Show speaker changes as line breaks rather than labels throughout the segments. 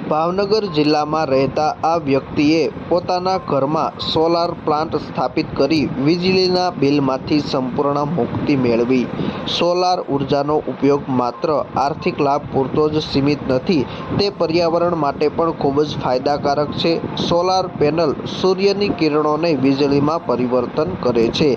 ભાવનગર જિલ્લામાં રહેતા આ વ્યક્તિએ પોતાના ઘરમાં સોલાર પ્લાન્ટ સ્થાપિત કરી વીજળીના બિલમાંથી સંપૂર્ણ મુક્તિ મેળવી। સોલાર ઉર્જાનો ઉપયોગ માત્ર આર્થિક લાભ પૂરતો જ સીમિત નથી, તે પર્યાવરણ માટે પણ ખૂબ જ ફાયદાકારક છે। સોલાર પેનલ સૂર્યની કિરણોને વીજળીમાં પરિવર્તન કરે છે।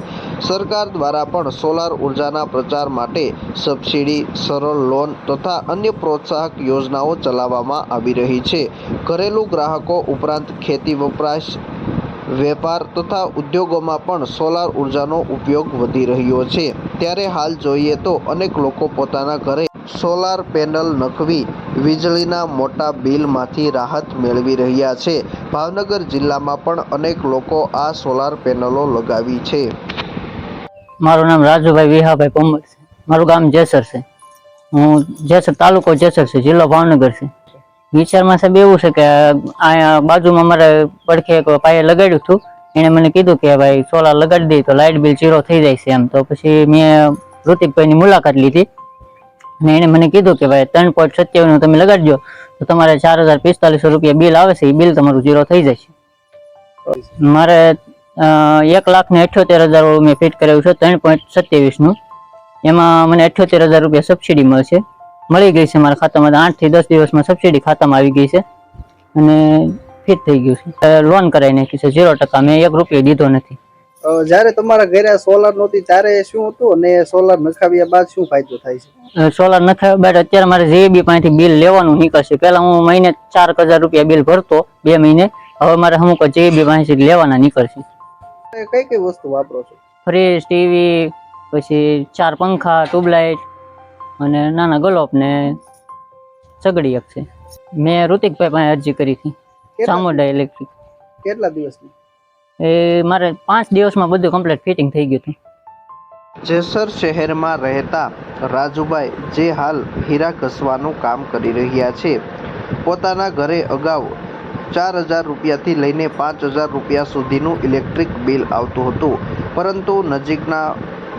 સરકાર દ્વારા પણ સોલાર ઉર્જાના પ્રચાર માટે સબસિડી, સરળ લોન તથા અન્ય પ્રોત્સાહક યોજનાઓ ચલાવવામાં આવી રહી છે। ઘરેલુ ગ્રાહકો ઉપરાંત ખેતી વપરાશ, વેપાર તથા ઉદ્યોગોમાં પણ સોલાર ઉર્જાનો ઉપયોગ વધી રહ્યો છે। ત્યારે હાલ જોઈએ તો અનેક લોકો પોતાના ઘરે સોલાર પેનલ નખવી વીજળીના મોટા બિલમાંથી રાહત મેળવી રહ્યા છે। ભાવનગર જિલ્લામાં પણ અનેક લોકો આ સોલાર પેનલો લગાવી છે।
મારું નામ રાજુભાઈ વિહાભાઈ પરમાર છે। મારું ગામ જેસર છે। હું જેસર તાલુકો જેસર છે, જિલ્લો ભાવનગર છે। વિચારમાં સાહેબ એવું છે કે અહીંયા બાજુમાં મારે પડખે એક પાયે લગાડ્યું હતું। એને મને કીધું કે ભાઈ સોલાર લગાડી દે તો લાઇટ બિલ 0 થઈ જાય છે એમ। તો પછી મેં ઋતિકભાઈની મુલાકાત લીધી અને એને મને કીધું કે ભાઈ 3.27 નું તમે લગાડી દો તો તમારે 4045 રૂપિયા બિલ આવે છે, એ બિલ તમારું 0 થઈ જાય છે। મારે 1,78,000 વાળું મેં ફિટ કરાવ્યું છે 3.27 નું। એમાં મને 78,000 રૂપિયા સબસિડી મળી ગઈ છે મારા ખાતામાં। 8 થી 10 દિવસમાં સબસિડી ખાતામાં આવી ગઈ છે અને ફિટ થઈ ગયું છે। લોન કરાવી નાખી છે 0%, મેં 1 રૂપિયો દીધો નથી।
જ્યારે તમારા ઘરે સોલાર નહોતી ત્યારે શું હતું અને સોલાર નખાવ્યા બાદ શું ફાયદો થાય છે?
સોલાર નખાવ્યા બાદ અત્યારે મારે JEB પાસેથી બિલ લેવાનું નીકળશે। પહેલા હું મહિને 4,000 રૂપિયા બિલ ભરતો 2 મહિને, હવે મારે અમુક JEB પાસેથી લેવાના નીકળશે।
કઈ કઈ વસ્તુ વાપરો છો?
ફ્રીજ, ટીવી, પછી 4 પંખા, ટ્યુબલાઇટ અને નાના ગલોપ ને સગડી એક છે। મેં ઋતિકભાઈ પાસે અરજી કરી હતી, ચામુંડા ઇલેક્ટ્રિક।
કેટલા દિવસની?
એ મારે 5 દિવસમાં બધું કમ્પ્લીટ ફિટિંગ થઈ ગયું હતું।
જેસર શહેરમાં રહેતા રાજુભાઈ, જે હાલ હીરા ઘસવાનું કામ કરી રહ્યા છે, પોતાના ઘરે અગાઉ 4,000 રૂપિયાથી લઈને 5,000 રૂપિયા સુધીનું ઇલેક્ટ્રિક બિલ આવતું હતું, પરંતુ નજીકના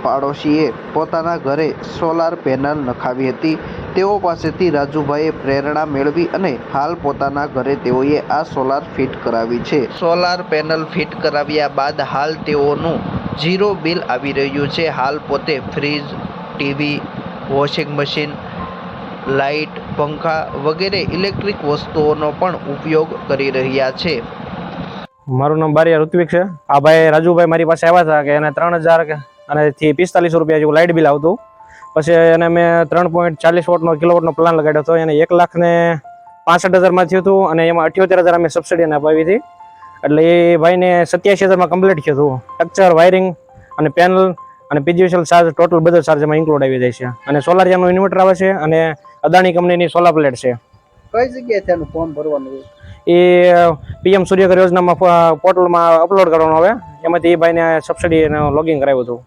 પાડોશીએ પોતાના ઘરે સોલાર પેનલ નખાવી હતી। તેઓ પાસેથી રાજુભાઈએ પ્રેરણા મેળવી અને હાલ પોતાના ઘરે તેઓએ આ સોલાર ફિટ કરાવી છે। સોલાર પેનલ ફિટ કરાવ્યા બાદ હાલ તેઓનું 0 બિલ આવી રહ્યું છે। હાલ પોતે fridge, TV, washing machine, light, પંખા વગેરે ઇલેક્ટ્રિક વસ્તુઓનો પણ ઉપયોગ કરી રહ્યા છે।
મારું નામ બારિયા ઋત્વિક છે। આ ભાઈ રાજુભાઈ મારી પાસે આવ્યા હતા કે એને 3,000 અને થી 45 રૂપિયા જેવું લાઇટ બિલ આવતું। પછી એને મેં 3.40 વોટનો કિલોવોટનો પ્લાન લગાડ્યો હતો। એને 1,65,000 માં થયું હતું અને એમાં 78,000 અમે સબસિડી અપાવી હતી। એટલે એ ભાઈને 87,000 માં કમ્પ્લીટ થયું હતું। સ્ટ્રક્ચર, વાયરિંગ અને પેનલ અને પીજીવીસીએલ ચાર્જ, ટોટલ બધો ચાર્જ એમાં ઇન્ક્લુડ આવી જાય છે। અને સોલારિયાનું ઇન્વર્ટર આવે છે અને અદાણી કંપનીની સોલાર પ્લેટ છે।
કઈ જગ્યાએથી આનું ફોર્મ ભરવાનું હોય?
એ PM સૂર્યઘર યોજનામાં પોર્ટલમાં અપલોડ કરવાનું આવે, એમાંથી એ ભાઈને સબસિડી લોગિંગ કરાવ્યું હતું।